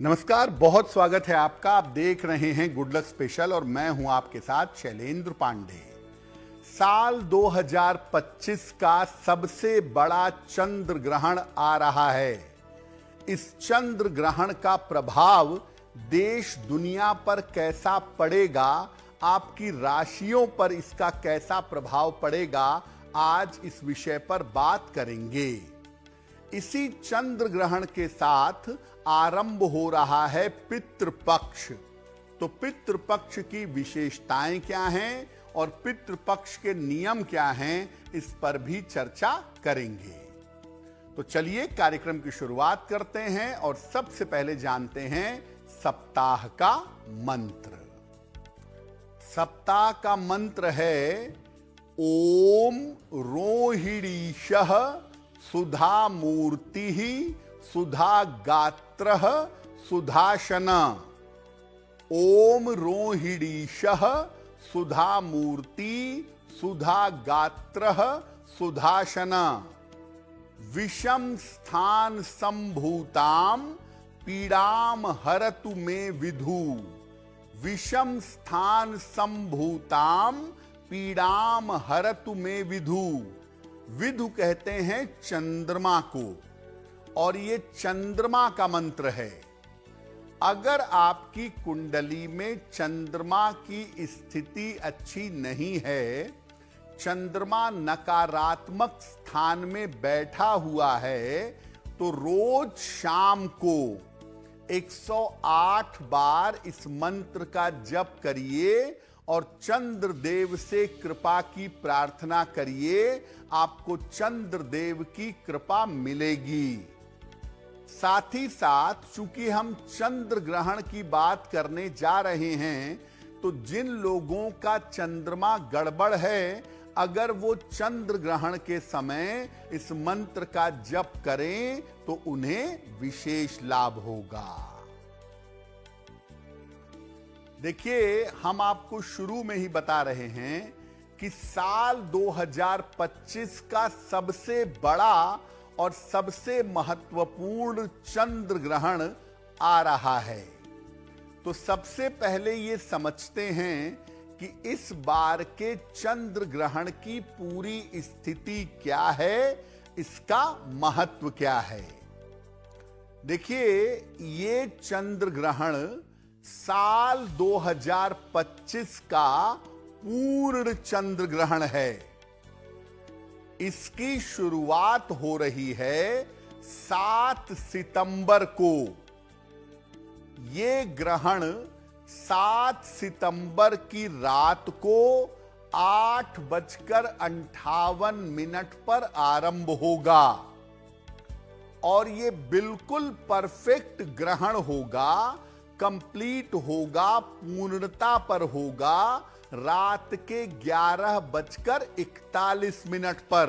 नमस्कार, बहुत स्वागत है आपका। आप देख रहे हैं गुड लक स्पेशल और मैं हूं आपके साथ शैलेंद्र पांडे। साल 2025 का सबसे बड़ा चंद्र ग्रहण आ रहा है। इस चंद्र ग्रहण का प्रभाव देश दुनिया पर कैसा पड़ेगा, आपकी राशियों पर इसका कैसा प्रभाव पड़ेगा, आज इस विषय पर बात करेंगे। इसी चंद्र ग्रहण के साथ आरंभ हो रहा है पितृपक्ष। तो पितृपक्ष की विशेषताएं क्या हैं और पितृपक्ष के नियम क्या हैं, इस पर भी चर्चा करेंगे। तो चलिए कार्यक्रम की शुरुआत करते हैं और सबसे पहले जानते हैं सप्ताह का मंत्र। सप्ताह का मंत्र है ओम रोहिणीशः सुधा मूर्ति सुधा गात्र सुधाशन। ओम रोहिणीशः सुधा मूर्ति सुधा गात्र सुधाशन। विषम स्थान संभूताम पीड़ाम हरतु मे विधु। विषम स्थान संभूताम पीड़ाम हरतु मे विधु। विधु कहते हैं चंद्रमा को, और ये चंद्रमा का मंत्र है। अगर आपकी कुंडली में चंद्रमा की स्थिति अच्छी नहीं है, चंद्रमा नकारात्मक स्थान में बैठा हुआ है, तो रोज शाम को 108 बार इस मंत्र का जप करिए और चंद्रदेव से कृपा की प्रार्थना करिए। आपको चंद्रदेव की कृपा मिलेगी। साथ ही साथ चूंकि हम चंद्र ग्रहण की बात करने जा रहे हैं, तो जिन लोगों का चंद्रमा गड़बड़ है, अगर वो चंद्र ग्रहण के समय इस मंत्र का जप करें तो उन्हें विशेष लाभ होगा। देखिए, हम आपको शुरू में ही बता रहे हैं कि साल 2025 का सबसे बड़ा और सबसे महत्वपूर्ण चंद्र ग्रहण आ रहा है। तो सबसे पहले ये समझते हैं कि इस बार के चंद्र ग्रहण की पूरी स्थिति क्या है, इसका महत्व क्या है। देखिए, ये चंद्र ग्रहण साल 2025 का पूर्ण चंद्र ग्रहण है। इसकी शुरुआत हो रही है 7 सितंबर को। ये ग्रहण 7 सितंबर की रात को 8:58 पर आरंभ होगा और ये बिल्कुल परफेक्ट ग्रहण होगा, कंप्लीट होगा, पूर्णता पर होगा रात के 11:41 पर।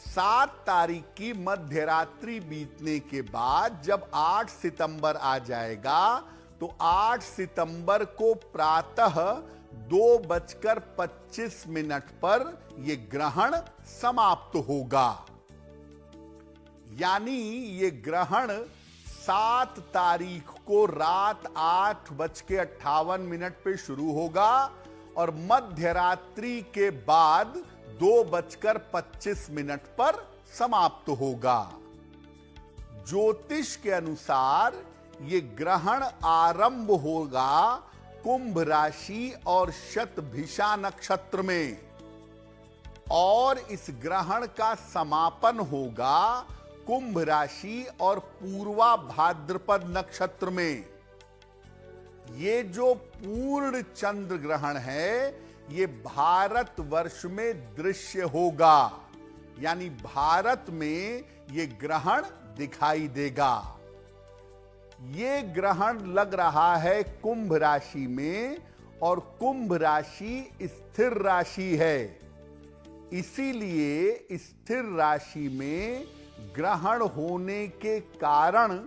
7 तारीख की मध्यरात्रि बीतने के बाद जब 8 सितंबर आ जाएगा, तो 8 सितंबर को प्रातः 2:25 पर यह ग्रहण समाप्त होगा। यानी ये ग्रहण 7 तारीख को रात 8:58 पे शुरू होगा और मध्यरात्रि के बाद 2:25 पर समाप्त होगा। ज्योतिष के अनुसार ये ग्रहण आरंभ होगा कुंभ राशि और शतभिषा नक्षत्र में, और इस ग्रहण का समापन होगा कुंभ राशि और पूर्वा भाद्रपद नक्षत्र में। ये जो पूर्ण चंद्र ग्रहण है, ये भारत वर्ष में दृश्य होगा, यानी भारत में ये ग्रहण दिखाई देगा। ये ग्रहण लग रहा है कुंभ राशि में, और कुंभ राशि स्थिर राशि है। इसीलिए स्थिर राशि में ग्रहण होने के कारण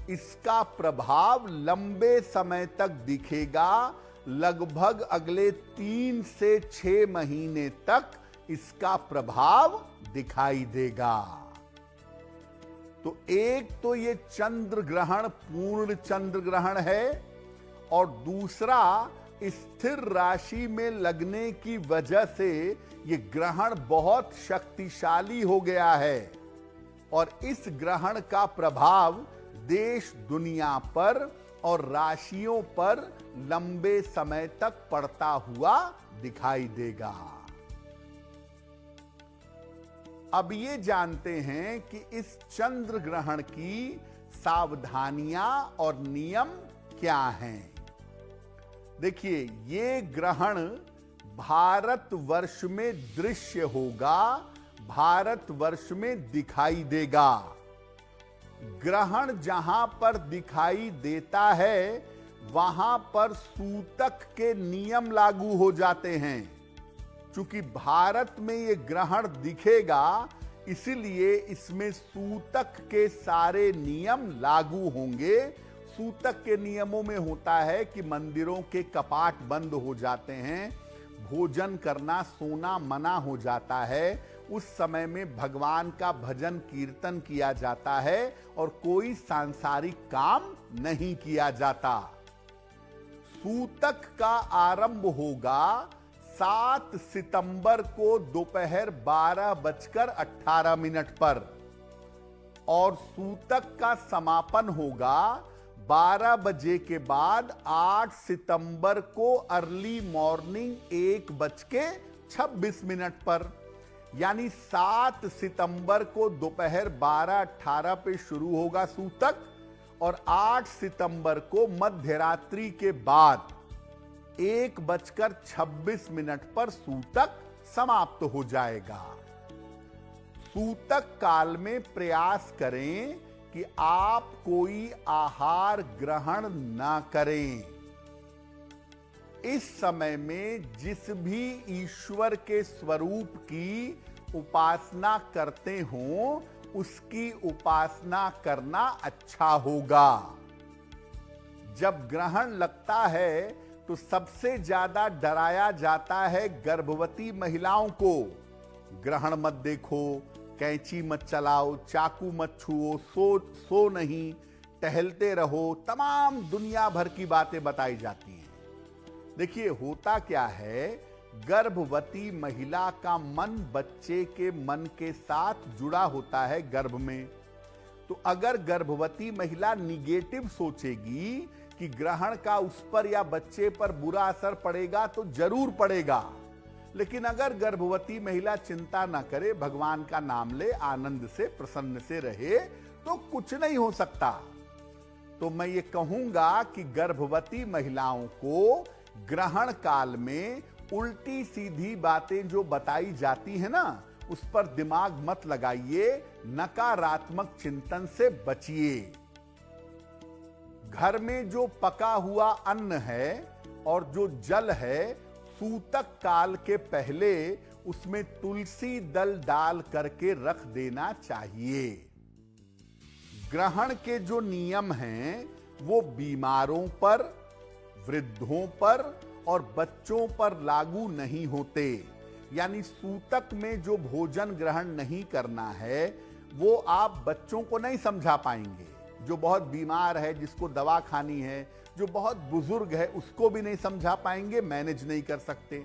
इसका प्रभाव लंबे समय तक दिखेगा। लगभग अगले 3 से 6 महीने तक इसका प्रभाव दिखाई देगा। तो एक तो ये चंद्र ग्रहण पूर्ण चंद्र ग्रहण है और दूसरा स्थिर राशि में लगने की वजह से ये ग्रहण बहुत शक्तिशाली हो गया है और इस ग्रहण का प्रभाव देश दुनिया पर और राशियों पर लंबे समय तक पड़ता हुआ दिखाई देगा। अब ये जानते हैं कि इस चंद्र ग्रहण की सावधानियां और नियम क्या हैं। देखिए, ये ग्रहण भारतवर्ष में दृश्य होगा, भारतवर्ष में दिखाई देगा। ग्रहण जहां पर दिखाई देता है वहां पर सूतक के नियम लागू हो जाते हैं। चूंकि भारत में ये ग्रहण दिखेगा इसलिए इसमें सूतक के सारे नियम लागू होंगे। सूतक के नियमों में होता है कि मंदिरों के कपाट बंद हो जाते हैं, भोजन करना सोना मना हो जाता है, उस समय में भगवान का भजन कीर्तन किया जाता है और कोई सांसारिक काम नहीं किया जाता। सूतक का आरंभ होगा 7 सितंबर को दोपहर 12:18 पर और सूतक का समापन होगा 12 बजे के बाद 8 सितंबर को अर्ली मॉर्निंग 1:26 पर। यानी 7 सितंबर को दोपहर 12:18 पे शुरू होगा सूतक और 8 सितंबर को मध्यरात्रि के बाद 1:26 पर सूतक समाप्त हो जाएगा। सूतक काल में प्रयास करें कि आप कोई आहार ग्रहण ना करें। इस समय में जिस भी ईश्वर के स्वरूप की उपासना करते हो उसकी उपासना करना अच्छा होगा। जब ग्रहण लगता है तो सबसे ज्यादा डराया जाता है गर्भवती महिलाओं को। ग्रहण मत देखो, कैंची मत चलाओ, चाकू मत छुओ, सो नहीं, टहलते रहो, तमाम दुनिया भर की बातें बताई जाती हैं। देखिए, होता क्या है, गर्भवती महिला का मन बच्चे के मन के साथ जुड़ा होता है गर्भ में। तो अगर गर्भवती महिला निगेटिव सोचेगी कि ग्रहण का उस पर या बच्चे पर बुरा असर पड़ेगा तो जरूर पड़ेगा। लेकिन अगर गर्भवती महिला चिंता ना करे, भगवान का नाम ले, आनंद से प्रसन्न से रहे तो कुछ नहीं हो सकता। तो मैं ये कहूंगा कि गर्भवती महिलाओं को ग्रहण काल में उल्टी सीधी बातें जो बताई जाती है ना, उस पर दिमाग मत लगाइए, नकारात्मक चिंतन से बचिए। घर में जो पका हुआ अन्न है और जो जल है, सूतक काल के पहले उसमें तुलसी दल डाल करके रख देना चाहिए। ग्रहण के जो नियम हैं वो बीमारों पर, वृद्धों पर और बच्चों पर लागू नहीं होते। यानी सूतक में जो भोजन ग्रहण नहीं करना है वो आप बच्चों को नहीं समझा पाएंगे। जो बहुत बीमार है, जिसको दवा खानी है, जो बहुत बुजुर्ग है, उसको भी नहीं समझा पाएंगे, मैनेज नहीं कर सकते।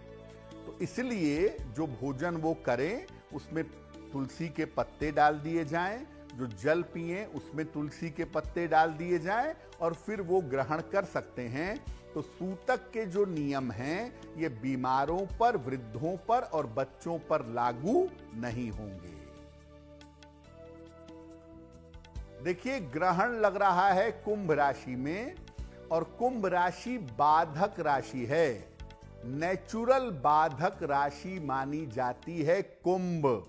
तो इसलिए जो भोजन वो करें उसमें तुलसी के पत्ते डाल दिए जाएं, जो जल पिएं उसमें तुलसी के पत्ते डाल दिए जाएं और फिर वो ग्रहण कर सकते हैं। तो सूतक के जो नियम हैं ये बीमारों पर, वृद्धों पर और बच्चों पर लागू नहीं होंगे। देखिए, ग्रहण लग रहा है कुंभ राशि में और कुंभ राशि बाधक राशि है। नेचुरल बाधक राशि मानी जाती है कुंभ,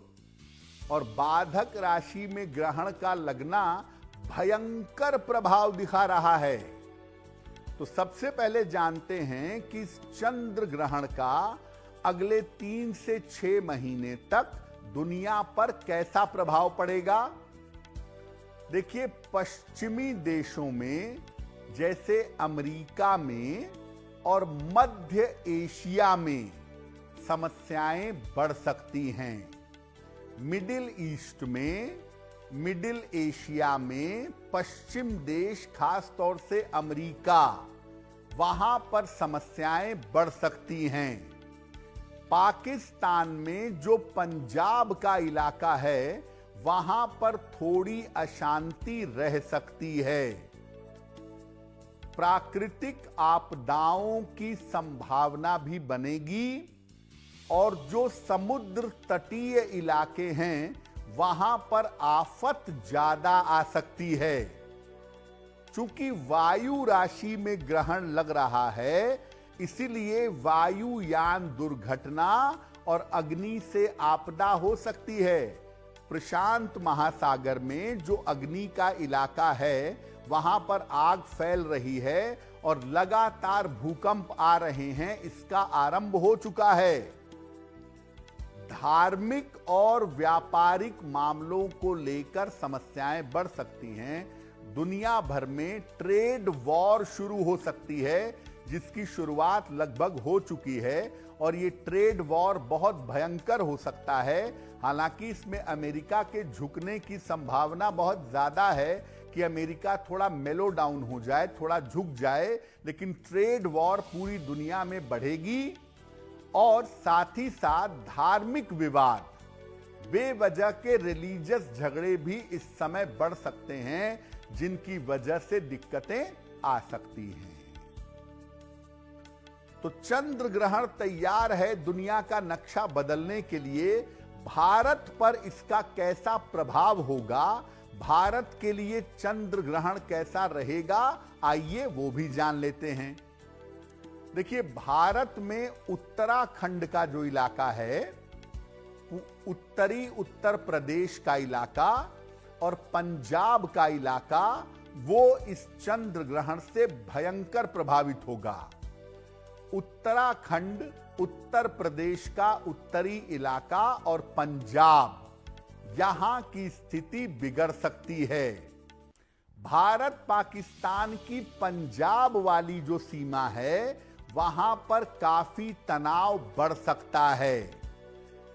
और बाधक राशि में ग्रहण का लगना भयंकर प्रभाव दिखा रहा है। तो सबसे पहले जानते हैं कि इस चंद्र ग्रहण का अगले 3 से 6 महीने तक दुनिया पर कैसा प्रभाव पड़ेगा। देखिए, पश्चिमी देशों में जैसे अमेरिका में और मध्य एशिया में समस्याएं बढ़ सकती हैं। मिडिल ईस्ट में, मिडिल एशिया में पश्चिम देश, खास तौर से अमेरिका, वहां पर समस्याएं बढ़ सकती हैं। पाकिस्तान में जो पंजाब का इलाका है, वहां पर थोड़ी अशांति रह सकती है। प्राकृतिक आपदाओं की संभावना भी बनेगी और जो समुद्र तटीय इलाके हैं, वहां पर आफत ज्यादा आ सकती है। चूंकि वायु राशि में ग्रहण लग रहा है, इसीलिए वायुयान दुर्घटना और अग्नि से आपदा हो सकती है। प्रशांत महासागर में जो अग्नि का इलाका है, वहां पर आग फैल रही है और लगातार भूकंप आ रहे हैं, इसका आरंभ हो चुका है। धार्मिक और व्यापारिक मामलों को लेकर समस्याएं बढ़ सकती हैं। दुनिया भर में ट्रेड वॉर शुरू हो सकती है, जिसकी शुरुआत लगभग हो चुकी है और ये ट्रेड वॉर बहुत भयंकर हो सकता है। हालांकि इसमें अमेरिका के झुकने की संभावना बहुत ज्यादा है कि अमेरिका थोड़ा मेलो डाउन हो जाए, थोड़ा झुक जाए, लेकिन ट्रेड वॉर पूरी दुनिया में बढ़ेगी। और साथ ही साथ धार्मिक विवाद, बेवजह के रिलीजियस झगड़े भी इस समय बढ़ सकते हैं, जिनकी वजह से दिक्कतें आ सकती हैं। तो चंद्र ग्रहण तैयार है दुनिया का नक्शा बदलने के लिए। भारत पर इसका कैसा प्रभाव होगा, भारत के लिए चंद्र ग्रहण कैसा रहेगा, आइए वो भी जान लेते हैं। देखिए, भारत में उत्तराखंड का जो इलाका है, उत्तरी उत्तर प्रदेश का इलाका और पंजाब का इलाका, वो इस चंद्र ग्रहण से भयंकर प्रभावित होगा। उत्तराखंड, उत्तर प्रदेश का उत्तरी इलाका और पंजाब, यहां की स्थिति बिगड़ सकती है। भारत पाकिस्तान की पंजाब वाली जो सीमा है, वहां पर काफी तनाव बढ़ सकता है।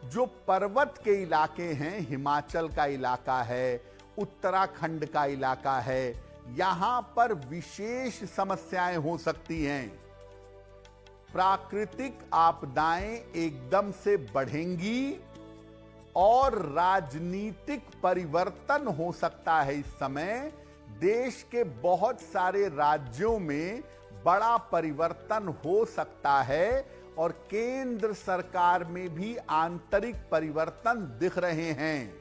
जो पर्वत के इलाके हैं, हिमाचल का इलाका है, उत्तराखंड का इलाका है, यहां पर विशेष समस्याएं हो सकती हैं। प्राकृतिक आपदाएं एकदम से बढ़ेंगी और राजनीतिक परिवर्तन हो सकता है। इस समय देश के बहुत सारे राज्यों में बड़ा परिवर्तन हो सकता है और केंद्र सरकार में भी आंतरिक परिवर्तन दिख रहे हैं।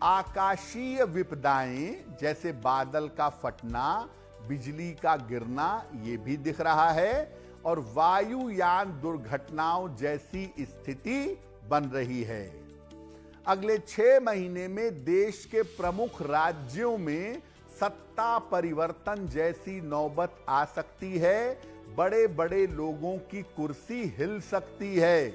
आकाशीय विपदाएं जैसे बादल का फटना, बिजली का गिरना, ये भी दिख रहा है और वायुयान दुर्घटनाओं जैसी स्थिति बन रही है। अगले 6 महीने में देश के प्रमुख राज्यों में सत्ता परिवर्तन जैसी नौबत आ सकती है। बड़े बड़े लोगों की कुर्सी हिल सकती है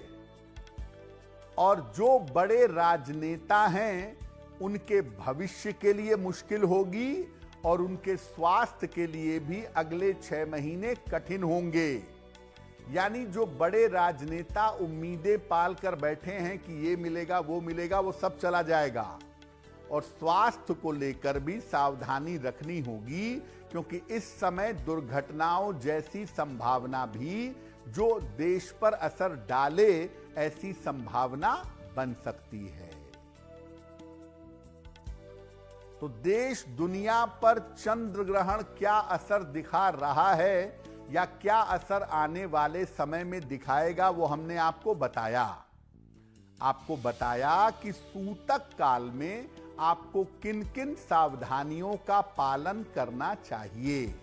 और जो बड़े राजनेता हैं, उनके भविष्य के लिए मुश्किल होगी और उनके स्वास्थ्य के लिए भी अगले 6 महीने कठिन होंगे। यानी जो बड़े राजनेता उम्मीदें पाल कर बैठे हैं कि ये मिलेगा वो मिलेगा, वो सब चला जाएगा। और स्वास्थ्य को लेकर भी सावधानी रखनी होगी, क्योंकि इस समय दुर्घटनाओं जैसी संभावना भी जो देश पर असर डाले, ऐसी संभावना बन सकती है। तो देश दुनिया पर चंद्र ग्रहण क्या असर दिखा रहा है या क्या असर आने वाले समय में दिखाएगा, वो हमने आपको बताया। आपको बताया कि सूतक काल में आपको किन किन सावधानियों का पालन करना चाहिए।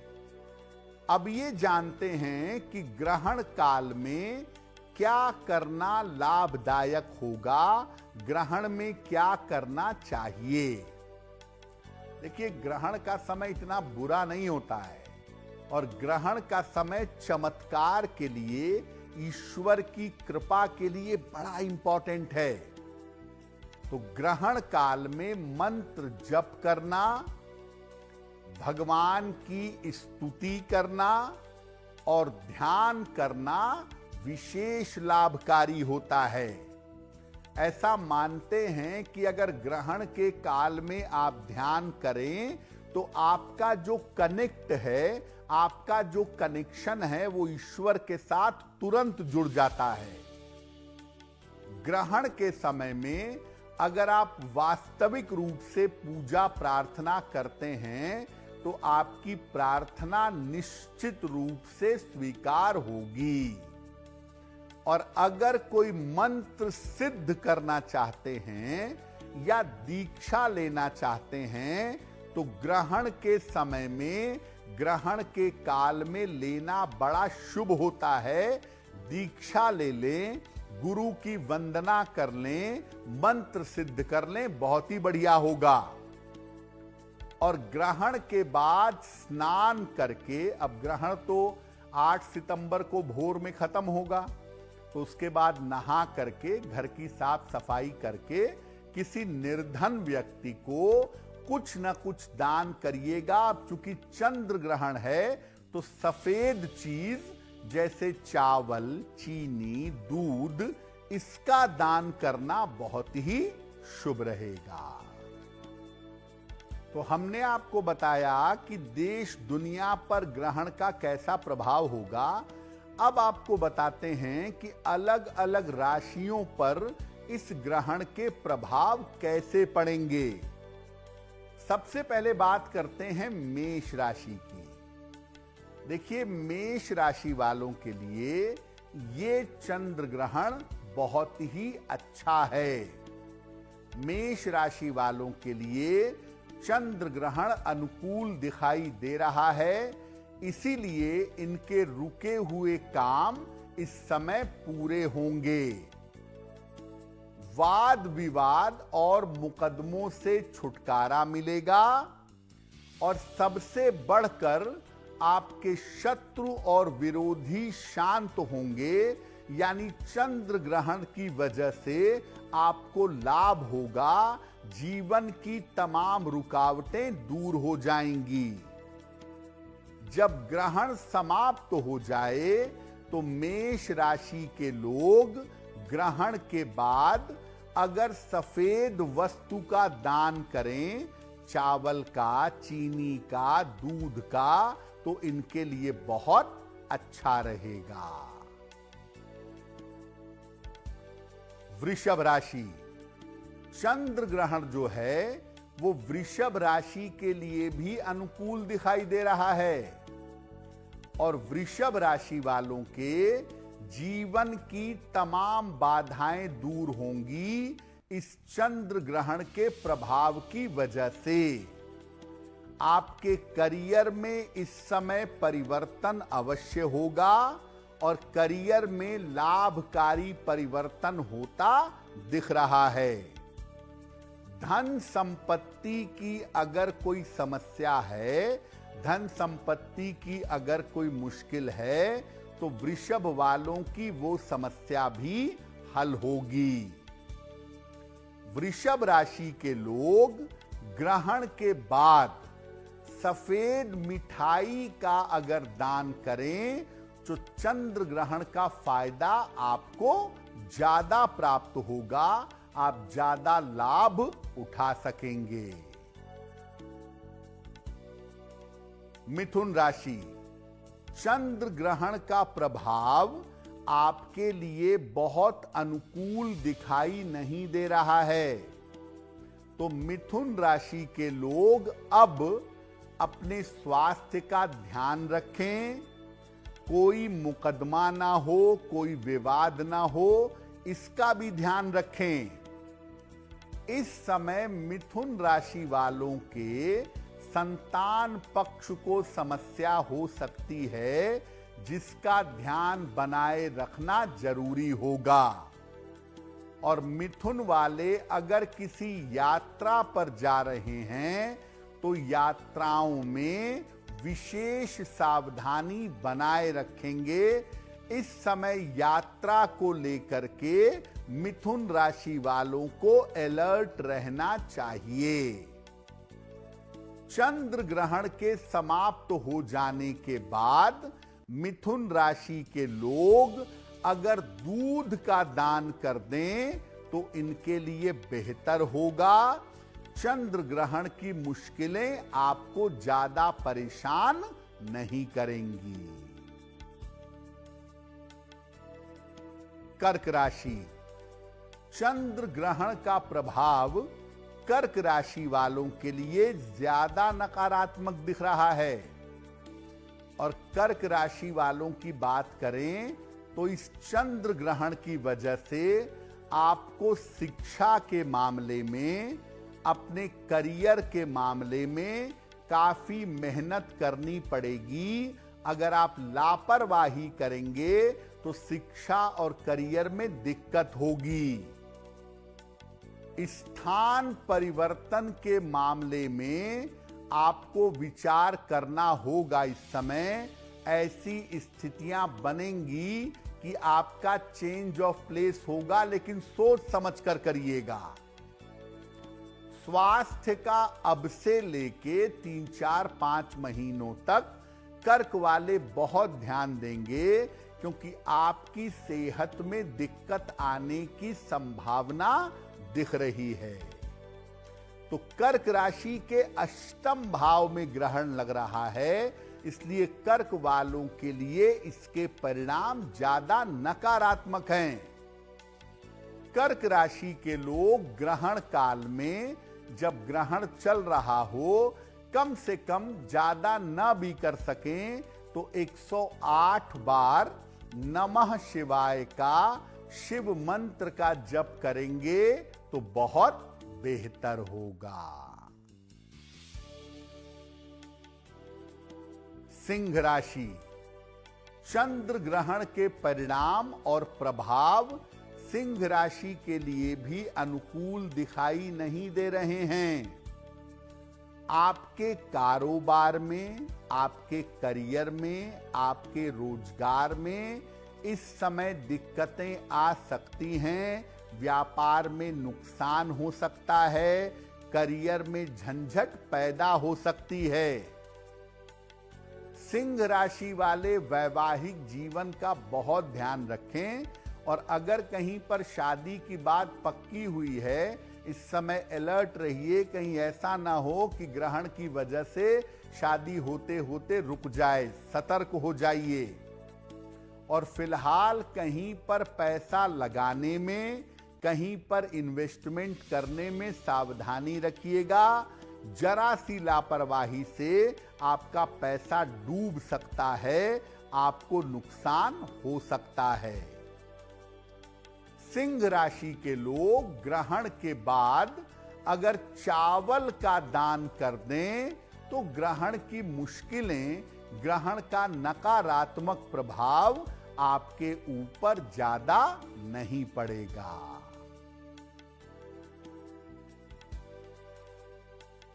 अब ये जानते हैं कि ग्रहण काल में क्या करना लाभदायक होगा, ग्रहण में क्या करना चाहिए। देखिए, ग्रहण का समय इतना बुरा नहीं होता है और ग्रहण का समय चमत्कार के लिए, ईश्वर की कृपा के लिए बड़ा इंपॉर्टेंट है। तो ग्रहण काल में मंत्र जप करना, भगवान की स्तुति करना और ध्यान करना विशेष लाभकारी होता है। ऐसा मानते हैं कि अगर ग्रहण के काल में आप ध्यान करें तो आपका जो कनेक्ट है, आपका जो कनेक्शन है वो ईश्वर के साथ तुरंत जुड़ जाता है। ग्रहण के समय में अगर आप वास्तविक रूप से पूजा प्रार्थना करते हैं तो आपकी प्रार्थना निश्चित रूप से स्वीकार होगी। और अगर कोई मंत्र सिद्ध करना चाहते हैं या दीक्षा लेना चाहते हैं तो ग्रहण के समय में, ग्रहण के काल में लेना बड़ा शुभ होता है। दीक्षा ले लें, गुरु की वंदना कर लें, मंत्र सिद्ध कर लें, बहुत ही बढ़िया होगा। और ग्रहण के बाद स्नान करके, अब ग्रहण तो 8 सितंबर को भोर में खत्म होगा, तो उसके बाद नहा करके घर की साफ सफाई करके किसी निर्धन व्यक्ति को कुछ न कुछ दान करिएगा। अब चूंकि चंद्र ग्रहण है तो सफेद चीज जैसे चावल, चीनी, दूध, इसका दान करना बहुत ही शुभ रहेगा। तो हमने आपको बताया कि देश दुनिया पर ग्रहण का कैसा प्रभाव होगा। अब आपको बताते हैं कि अलग अलग राशियों पर इस ग्रहण के प्रभाव कैसे पड़ेंगे। सबसे पहले बात करते हैं मेष राशि की। देखिए, मेष राशि वालों के लिए ये चंद्र ग्रहण बहुत ही अच्छा है। मेष राशि वालों के लिए चंद्र ग्रहण अनुकूल दिखाई दे रहा है, इसीलिए इनके रुके हुए काम इस समय पूरे होंगे। वाद विवाद और मुकदमों से छुटकारा मिलेगा और सबसे बढ़कर आपके शत्रु और विरोधी शांत होंगे, यानी चंद्र ग्रहण की वजह से आपको लाभ होगा। जीवन की तमाम रुकावटें दूर हो जाएंगी। जब ग्रहण समाप्त हो जाए तो मेष राशि के लोग ग्रहण के बाद अगर सफेद वस्तु का दान करें, चावल का, चीनी का, दूध का, तो इनके लिए बहुत अच्छा रहेगा। वृषभ राशि, चंद्र ग्रहण जो है वो वृषभ राशि के लिए भी अनुकूल दिखाई दे रहा है और वृषभ राशि वालों के जीवन की तमाम बाधाएं दूर होंगी इस चंद्र ग्रहण के प्रभाव की वजह से। आपके करियर में इस समय परिवर्तन अवश्य होगा और करियर में लाभकारी परिवर्तन होता दिख रहा है। धन संपत्ति की अगर कोई समस्या है, धन संपत्ति की अगर कोई मुश्किल है तो वृषभ वालों की वो समस्या भी हल होगी। वृषभ राशि के लोग ग्रहण के बाद सफेद मिठाई का अगर दान करें तो चंद्र ग्रहण का फायदा आपको ज्यादा प्राप्त होगा, आप ज्यादा लाभ उठा सकेंगे। मिथुन राशि, चंद्र ग्रहण का प्रभाव आपके लिए बहुत अनुकूल दिखाई नहीं दे रहा है, तो मिथुन राशि के लोग अब अपने स्वास्थ्य का ध्यान रखें। कोई मुकदमा ना हो, कोई विवाद ना हो, इसका भी ध्यान रखें। इस समय मिथुन राशि वालों के संतान पक्ष को समस्या हो सकती है, जिसका ध्यान बनाए रखना जरूरी होगा। और मिथुन वाले अगर किसी यात्रा पर जा रहे हैं तो यात्राओं में विशेष सावधानी बनाए रखेंगे। इस समय यात्रा को लेकर के मिथुन राशि वालों को अलर्ट रहना चाहिए। चंद्र ग्रहण के समाप्त हो जाने के बाद मिथुन राशि के लोग अगर दूध का दान कर दें तो इनके लिए बेहतर होगा। चंद्र ग्रहण की मुश्किलें आपको ज्यादा परेशान नहीं करेंगी। कर्क राशि, चंद्र ग्रहण का प्रभाव कर्क राशि वालों के लिए ज्यादा नकारात्मक दिख रहा है। और कर्क राशि वालों की बात करें तो इस चंद्र ग्रहण की वजह से आपको शिक्षा के मामले में, अपने करियर के मामले में काफी मेहनत करनी पड़ेगी। अगर आप लापरवाही करेंगे तो शिक्षा और करियर में दिक्कत होगी। स्थान परिवर्तन के मामले में आपको विचार करना होगा। इस समय ऐसी स्थितियां बनेंगी कि आपका चेंज ऑफ प्लेस होगा, लेकिन सोच समझकर करिएगा। स्वास्थ्य का अब से लेके 3, 4, 5 महीनों तक कर्क वाले बहुत ध्यान देंगे, क्योंकि आपकी सेहत में दिक्कत आने की संभावना दिख रही है। तो कर्क राशि के अष्टम भाव में ग्रहण लग रहा है, इसलिए कर्क वालों के लिए इसके परिणाम ज्यादा नकारात्मक हैं। कर्क राशि के लोग ग्रहण काल में, जब ग्रहण चल रहा हो, कम से कम ज्यादा न भी कर सकें तो 108 बार नमः शिवाय का शिव मंत्र का जप करेंगे तो बहुत बेहतर होगा। सिंह राशि, चंद्र ग्रहण के परिणाम और प्रभाव सिंह राशि के लिए भी अनुकूल दिखाई नहीं दे रहे हैं। आपके कारोबार में, आपके करियर में, आपके रोजगार में इस समय दिक्कतें आ सकती हैं। व्यापार में नुकसान हो सकता है, करियर में झंझट पैदा हो सकती है। सिंह राशि वाले वैवाहिक जीवन का बहुत ध्यान रखें, और अगर कहीं पर शादी की बात पक्की हुई है, इस समय अलर्ट रहिए, कहीं ऐसा ना हो कि ग्रहण की वजह से शादी होते होते रुक जाए। सतर्क हो जाइए। और फिलहाल कहीं पर पैसा लगाने में, कहीं पर इन्वेस्टमेंट करने में सावधानी रखिएगा। जरा सी लापरवाही से आपका पैसा डूब सकता है, आपको नुकसान हो सकता है। सिंह राशि के लोग ग्रहण के बाद अगर चावल का दान कर दें तो ग्रहण की मुश्किलें, ग्रहण का नकारात्मक प्रभाव आपके ऊपर ज्यादा नहीं पड़ेगा।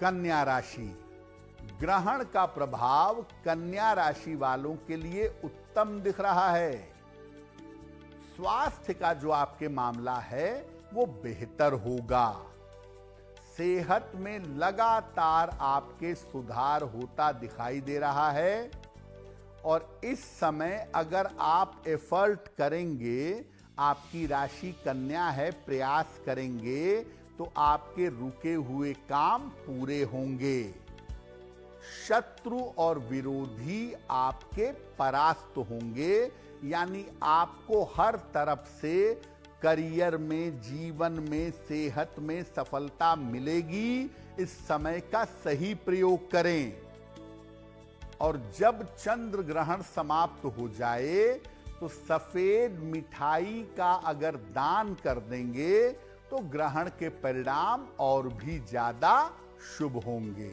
कन्या राशि, ग्रहण का प्रभाव कन्या राशि वालों के लिए उत्तम दिख रहा है। स्वास्थ्य का जो आपके मामला है वो बेहतर होगा। सेहत में लगातार आपके सुधार होता दिखाई दे रहा है। और इस समय अगर आप एफर्ट करेंगे, आपकी राशि कन्या है, प्रयास करेंगे तो आपके रुके हुए काम पूरे होंगे। शत्रु और विरोधी आपके परास्त होंगे, यानी आपको हर तरफ से करियर में, जीवन में, सेहत में सफलता मिलेगी। इस समय का सही प्रयोग करें। और जब चंद्र ग्रहण समाप्त हो जाए तो सफेद मिठाई का अगर दान कर देंगे तो ग्रहण के परिणाम और भी ज्यादा शुभ होंगे।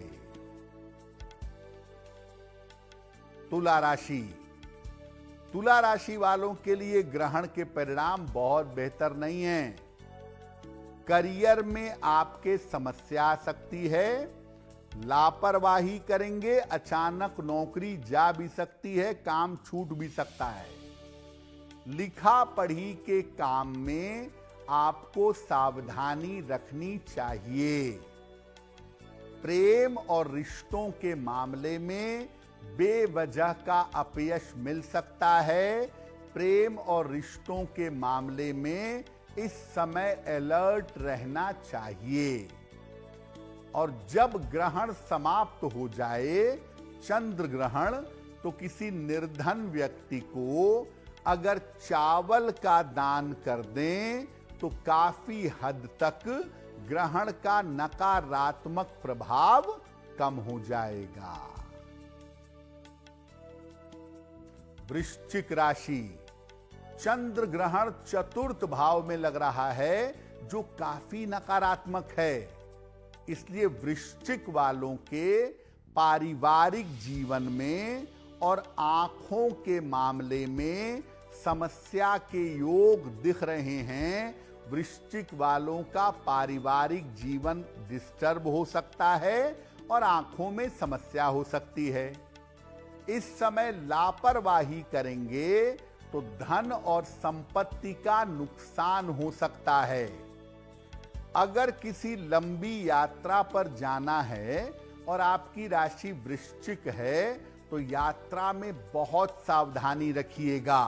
तुला राशि, तुला राशि वालों के लिए ग्रहण के परिणाम बहुत बेहतर नहीं हैं। करियर में आपके समस्या आ सकती है। लापरवाही करेंगे, अचानक नौकरी जा भी सकती है, काम छूट भी सकता है। लिखा पढ़ी के काम में आपको सावधानी रखनी चाहिए। प्रेम और रिश्तों के मामले में बेवजह का अपयश मिल सकता है। प्रेम और रिश्तों के मामले में इस समय अलर्ट रहना चाहिए। और जब ग्रहण समाप्त हो जाए, चंद्र ग्रहण, तो किसी निर्धन व्यक्ति को अगर चावल का दान कर दें तो काफी हद तक ग्रहण का नकारात्मक प्रभाव कम हो जाएगा। वृश्चिक राशि, चंद्र ग्रहण चतुर्थ भाव में लग रहा है, जो काफी नकारात्मक है। इसलिए वृश्चिक वालों के पारिवारिक जीवन में और आंखों के मामले में समस्या के योग दिख रहे हैं। वृश्चिक वालों का पारिवारिक जीवन डिस्टर्ब हो सकता है और आंखों में समस्या हो सकती है। इस समय लापरवाही करेंगे तो धन और संपत्ति का नुकसान हो सकता है। अगर किसी लंबी यात्रा पर जाना है और आपकी राशि वृश्चिक है तो यात्रा में बहुत सावधानी रखिएगा।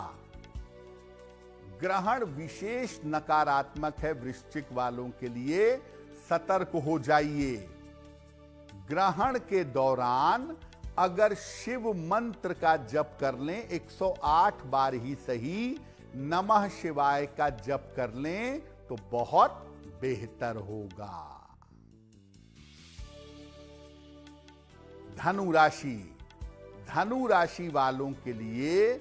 ग्रहण विशेष नकारात्मक है वृश्चिक वालों के लिए, सतर्क हो जाइए। ग्रहण के दौरान अगर शिव मंत्र का जप कर लें, 108 बार ही सही नमः शिवाय का जप कर लें तो बहुत बेहतर होगा। धनु राशि, धनु राशि वालों के लिए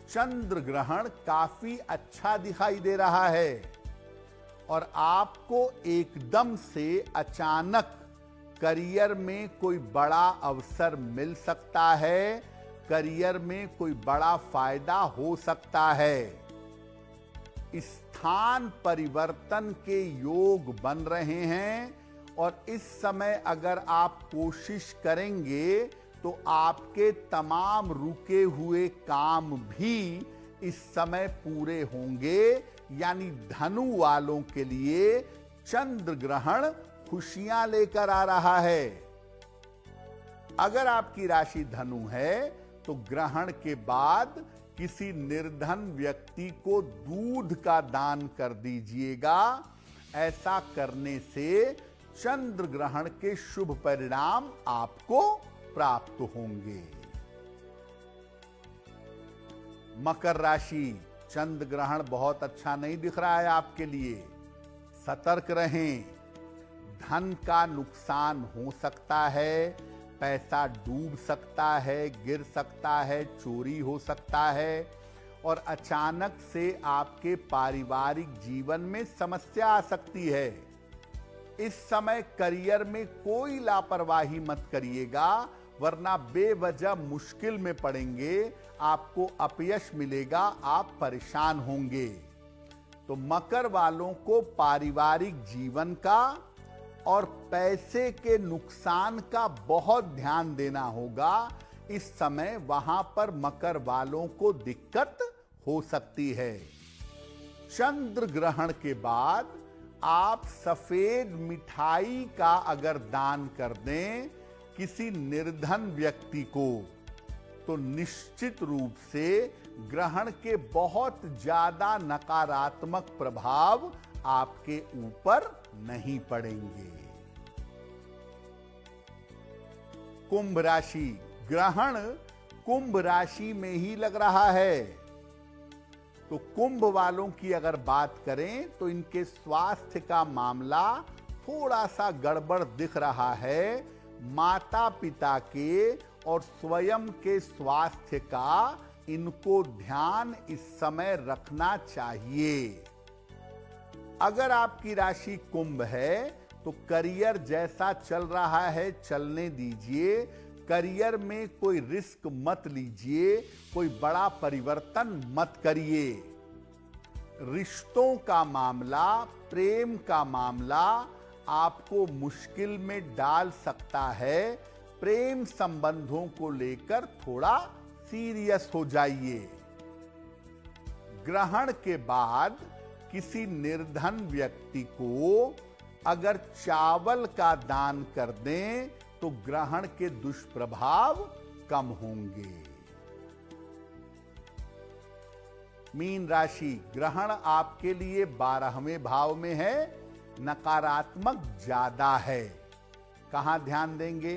चंद्र ग्रहण काफी अच्छा दिखाई दे रहा है और आपको एकदम से अचानक करियर में कोई बड़ा अवसर मिल सकता है, करियर में कोई बड़ा फायदा हो सकता है। स्थान परिवर्तन के योग बन रहे हैं और इस समय अगर आप कोशिश करेंगे तो आपके तमाम रुके हुए काम भी इस समय पूरे होंगे। यानी धनु वालों के लिए चंद्र ग्रहण खुशियां लेकर आ रहा है। अगर आपकी राशि धनु है तो ग्रहण के बाद किसी निर्धन व्यक्ति को दूध का दान कर दीजिएगा। ऐसा करने से चंद्र ग्रहण के शुभ परिणाम आपको प्राप्त होंगे। मकर राशि, चंद्र ग्रहण बहुत अच्छा नहीं दिख रहा है आपके लिए, सतर्क रहें। धन का नुकसान हो सकता है, पैसा डूब सकता है, गिर सकता है, चोरी हो सकता है और अचानक से आपके पारिवारिक जीवन में समस्या आ सकती है। इस समय करियर में कोई लापरवाही मत करिएगा, वरना बेवजह मुश्किल में पड़ेंगे, आपको अपयश मिलेगा, आप परेशान होंगे। तो मकर वालों को पारिवारिक जीवन का और पैसे के नुकसान का बहुत ध्यान देना होगा। इस समय वहां पर मकर वालों को दिक्कत हो सकती है। चंद्र ग्रहण के बाद आप सफेद मिठाई का अगर दान कर दें किसी निर्धन व्यक्ति को तो निश्चित रूप से ग्रहण के बहुत ज्यादा नकारात्मक प्रभाव आपके ऊपर नहीं पड़ेंगे। कुंभ राशि, ग्रहण कुंभ राशि में ही लग रहा है तो कुंभ वालों की अगर बात करें तो इनके स्वास्थ्य का मामला थोड़ा सा गड़बड़ दिख रहा है। माता पिता के और स्वयं के स्वास्थ्य का इनको ध्यान इस समय रखना चाहिए। अगर आपकी राशि कुंभ है तो करियर जैसा चल रहा है चलने दीजिए। करियर में कोई रिस्क मत लीजिए, कोई बड़ा परिवर्तन मत करिए। रिश्तों का मामला, प्रेम का मामला आपको मुश्किल में डाल सकता है। प्रेम संबंधों को लेकर थोड़ा सीरियस हो जाइए। ग्रहण के बाद किसी निर्धन व्यक्ति को अगर चावल का दान कर दें तो ग्रहण के दुष्प्रभाव कम होंगे। मीन राशि, ग्रहण आपके लिए 12वें भाव में है, नकारात्मक ज्यादा है। कहां ध्यान देंगे?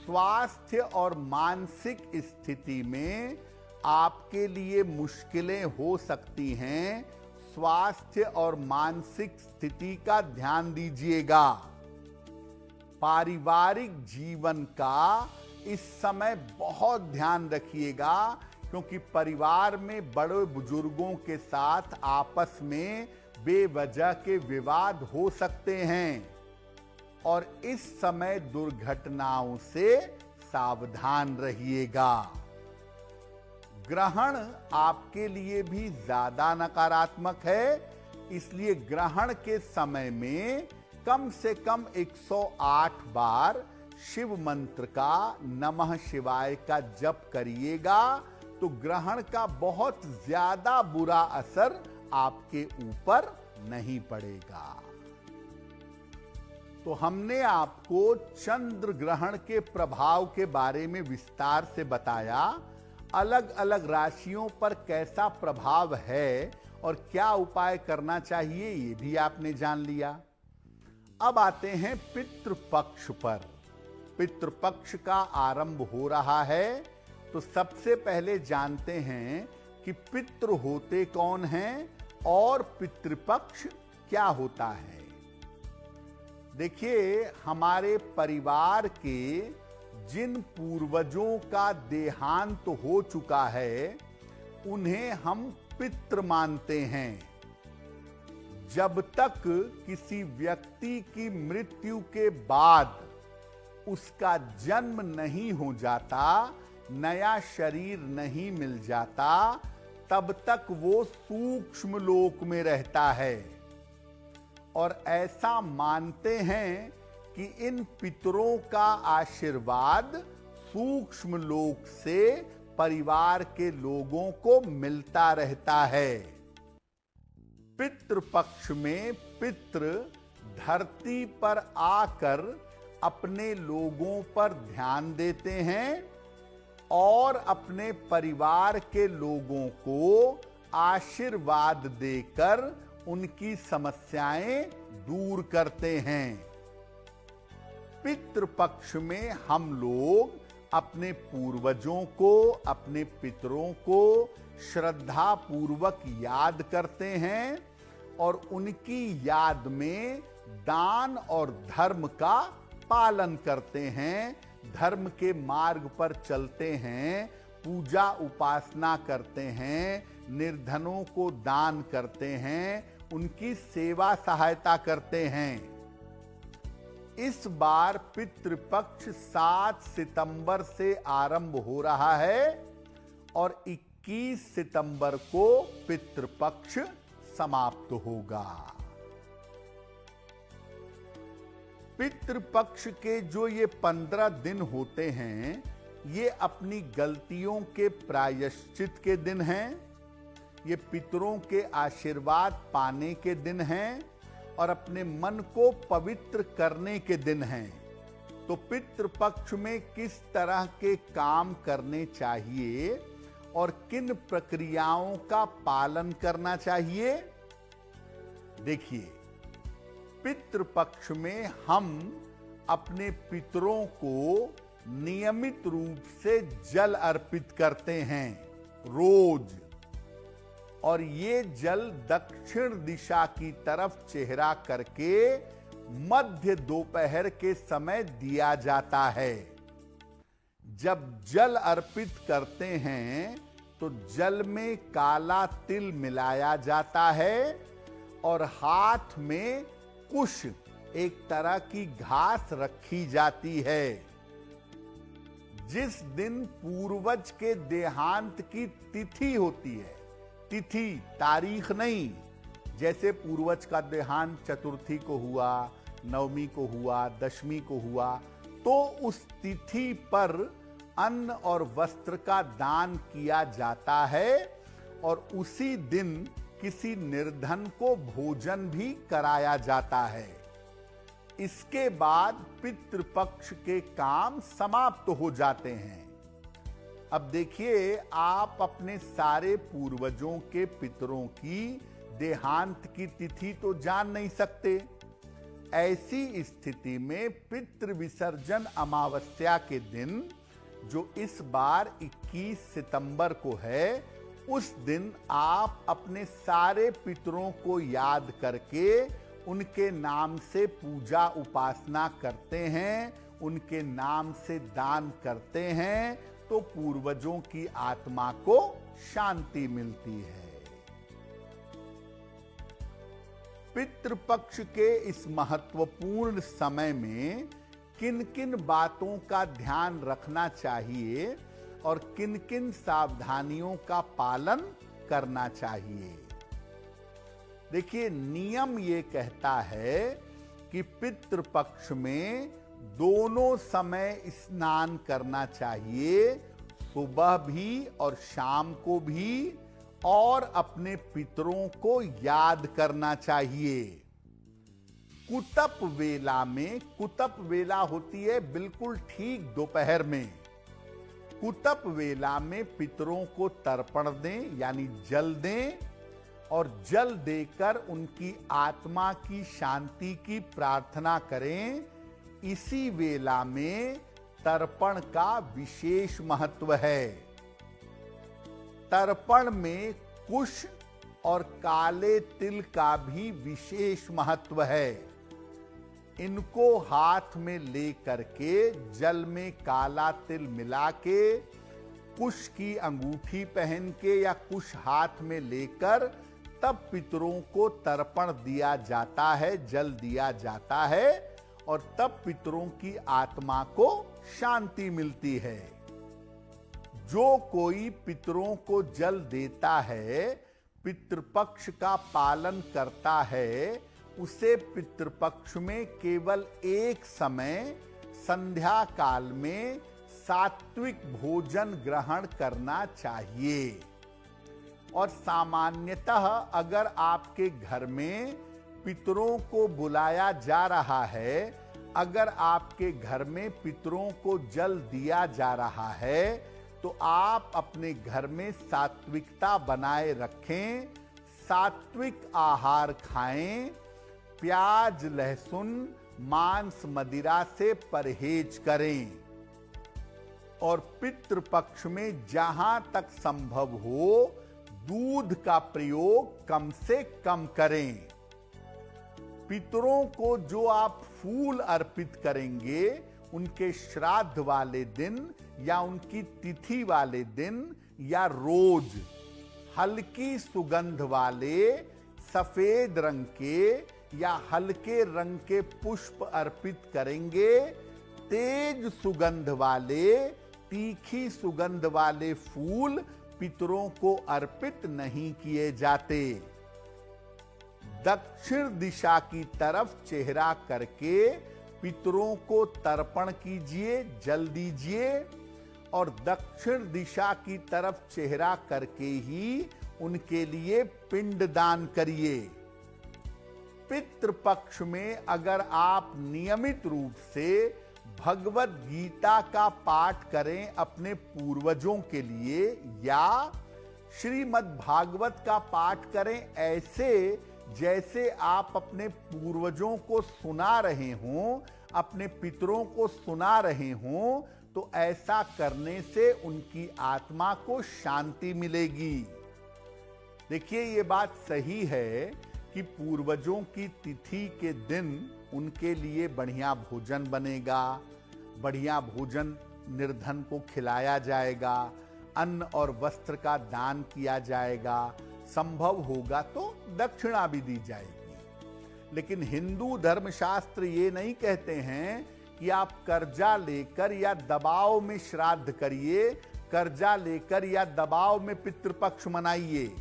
स्वास्थ्य और मानसिक स्थिति में आपके लिए मुश्किलें हो सकती हैं। स्वास्थ्य और मानसिक स्थिति का ध्यान दीजिएगा। पारिवारिक जीवन का इस समय बहुत ध्यान रखिएगा, क्योंकि परिवार में बड़े बुजुर्गों के साथ आपस में बेवजह के विवाद हो सकते हैं और इस समय दुर्घटनाओं से सावधान रहिएगा। ग्रहण आपके लिए भी ज्यादा नकारात्मक है, इसलिए ग्रहण के समय में कम से कम 108 बार शिव मंत्र का नमः शिवाय का जप करिएगा, तो ग्रहण का बहुत ज्यादा बुरा असर आपके ऊपर नहीं पड़ेगा। तो हमने आपको चंद्र ग्रहण के प्रभाव के बारे में विस्तार से बताया। अलग अलग राशियों पर कैसा प्रभाव है और क्या उपाय करना चाहिए, ये भी आपने जान लिया। अब आते हैं पितृपक्ष पर। पितृपक्ष का आरंभ हो रहा है, तो सबसे पहले जानते हैं कि पितृ होते कौन हैं और पितृपक्ष क्या होता है। देखिए, हमारे परिवार के जिन पूर्वजों का देहांत हो चुका है, उन्हें हम पितृ मानते हैं। जब तक किसी व्यक्ति की मृत्यु के बाद उसका जन्म नहीं हो जाता, नया शरीर नहीं मिल जाता, तब तक वो सूक्ष्म लोक में रहता है। और ऐसा मानते हैं कि इन पितरों का आशीर्वाद सूक्ष्म लोक से परिवार के लोगों को मिलता रहता है। पितृपक्ष में पितृ धरती पर आकर अपने लोगों पर ध्यान देते हैं और अपने परिवार के लोगों को आशीर्वाद देकर उनकी समस्याएं दूर करते हैं। पितृपक्ष में हम लोग अपने पूर्वजों को, अपने पितरों को श्रद्धा पूर्वक याद करते हैं और उनकी याद में दान और धर्म का पालन करते हैं, धर्म के मार्ग पर चलते हैं, पूजा उपासना करते हैं, निर्धनों को दान करते हैं, उनकी सेवा सहायता करते हैं। इस बार पितृपक्ष 7 सितंबर से आरंभ हो रहा है और 21 सितंबर को पितृपक्ष समाप्त होगा। पितृपक्ष के जो ये 15 दिन होते हैं, ये अपनी गलतियों के प्रायश्चित के दिन हैं, ये पितरों के आशीर्वाद पाने के दिन हैं और अपने मन को पवित्र करने के दिन हैं। तो पितृपक्ष में किस तरह के काम करने चाहिए और किन प्रक्रियाओं का पालन करना चाहिए? देखिए, पितृपक्ष में हम अपने पितरों को नियमित रूप से जल अर्पित करते हैं रोज, और ये जल दक्षिण दिशा की तरफ चेहरा करके मध्य दोपहर के समय दिया जाता है। जब जल अर्पित करते हैं तो जल में काला तिल मिलाया जाता है और हाथ में कुश, एक तरह की घास रखी जाती है। जिस दिन पूर्वज के देहांत की तिथि होती है, तिथि तारीख नहीं, जैसे पूर्वज का देहांत चतुर्थी को हुआ, नवमी को हुआ, दशमी को हुआ, तो उस तिथि पर अन्न और वस्त्र का दान किया जाता है और उसी दिन किसी निर्धन को भोजन भी कराया जाता है। इसके बाद पितृपक्ष के काम समाप्त हो जाते हैं। अब देखिए, आप अपने सारे पूर्वजों के पितरों की देहांत की तिथि तो जान नहीं सकते। ऐसी स्थिति में पितृ विसर्जन अमावस्या के दिन, जो इस बार 21 सितंबर को है, उस दिन आप अपने सारे पितरों को याद करके उनके नाम से पूजा उपासना करते हैं, उनके नाम से दान करते हैं, तो पूर्वजों की आत्मा को शांति मिलती है। पितृपक्ष के इस महत्वपूर्ण समय में किन किन बातों का ध्यान रखना चाहिए और किन किन सावधानियों का पालन करना चाहिए। देखिए, नियम ये कहता है कि पितृपक्ष में दोनों समय स्नान करना चाहिए, सुबह भी और शाम को भी, और अपने पितरों को याद करना चाहिए। कुतप वेला में, कुतप वेला होती है बिल्कुल ठीक दोपहर में, कुतप वेला में पितरों को तर्पण दें यानी जल दें, और जल देकर उनकी आत्मा की शांति की प्रार्थना करें। इसी वेला में तर्पण का विशेष महत्व है। तर्पण में कुश और काले तिल का भी विशेष महत्व है। इनको हाथ में ले करके जल में काला तिल मिला के, कुश की अंगूठी पहन के या कुश हाथ में लेकर तब पितरों को तर्पण दिया जाता है, जल दिया जाता है, और तब पितरों की आत्मा को शांति मिलती है। जो कोई पितरों को जल देता है, पितृपक्ष का पालन करता है, उसे पितृपक्ष में केवल एक समय संध्या काल में सात्विक भोजन ग्रहण करना चाहिए। और सामान्यतः अगर आपके घर में पितरों को बुलाया जा रहा है, अगर आपके घर में पितरों को जल दिया जा रहा है, तो आप अपने घर में सात्विकता बनाए रखें, सात्विक आहार खाएं, प्याज, लहसुन, मांस, मदिरा से परहेज करें, और पितृपक्ष में जहां तक संभव हो दूध का प्रयोग कम से कम करें। पितरों को जो आप फूल अर्पित करेंगे, उनके श्राद्ध वाले दिन या उनकी तिथि वाले दिन या रोज हल्की सुगंध वाले सफेद रंग के या हल्के रंग के पुष्प अर्पित करेंगे। तेज सुगंध वाले, तीखी सुगंध वाले फूल पितरों को अर्पित नहीं किए जाते। दक्षिण दिशा की तरफ चेहरा करके पितरों को तर्पण कीजिए, जल दीजिए, और दक्षिण दिशा की तरफ चेहरा करके ही उनके लिए पिंड दान करिए। पितृपक्ष में अगर आप नियमित रूप से भगवत गीता का पाठ करें अपने पूर्वजों के लिए, या श्रीमद् भागवत का पाठ करें ऐसे जैसे आप अपने पूर्वजों को सुना रहे हों, अपने पितरों को सुना रहे हों, तो ऐसा करने से उनकी आत्मा को शांति मिलेगी। देखिए, ये बात सही है कि पूर्वजों की तिथि के दिन उनके लिए बढ़िया भोजन बनेगा, बढ़िया भोजन निर्धन को खिलाया जाएगा, अन्न और वस्त्र का दान किया जाएगा, संभव होगा तो दक्षिणा भी दी जाएगी। लेकिन हिंदू धर्मशास्त्र ये नहीं कहते हैं कि आप कर्जा लेकर या दबाव में श्राद्ध करिए, कर्जा लेकर या दबाव में पितृपक्ष मनाइए।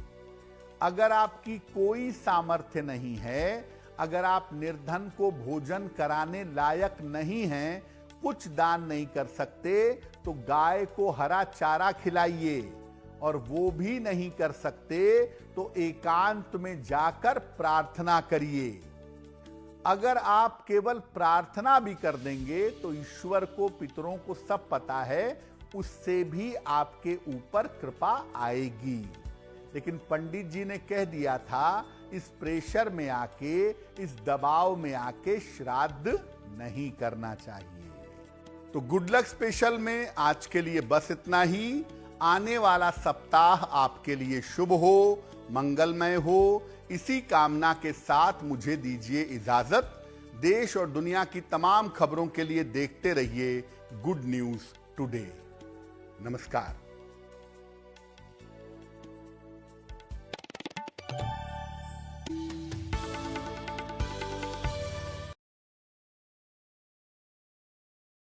अगर आपकी कोई सामर्थ्य नहीं है, अगर आप निर्धन को भोजन कराने लायक नहीं हैं, कुछ दान नहीं कर सकते, तो गाय को हरा चारा खिलाइए, और वो भी नहीं कर सकते तो एकांत में जाकर प्रार्थना करिए। अगर आप केवल प्रार्थना भी कर देंगे तो ईश्वर को, पितरों को सब पता है, उससे भी आपके ऊपर कृपा आएगी। लेकिन पंडित जी ने कह दिया था इस प्रेशर में आके, इस दबाव में आके श्राद्ध नहीं करना चाहिए। तो गुड लक स्पेशल में आज के लिए बस इतना ही। आने वाला सप्ताह आपके लिए शुभ हो, मंगलमय हो, इसी कामना के साथ मुझे दीजिए इजाजत। देश और दुनिया की तमाम खबरों के लिए देखते रहिए गुड न्यूज टुडे। नमस्कार।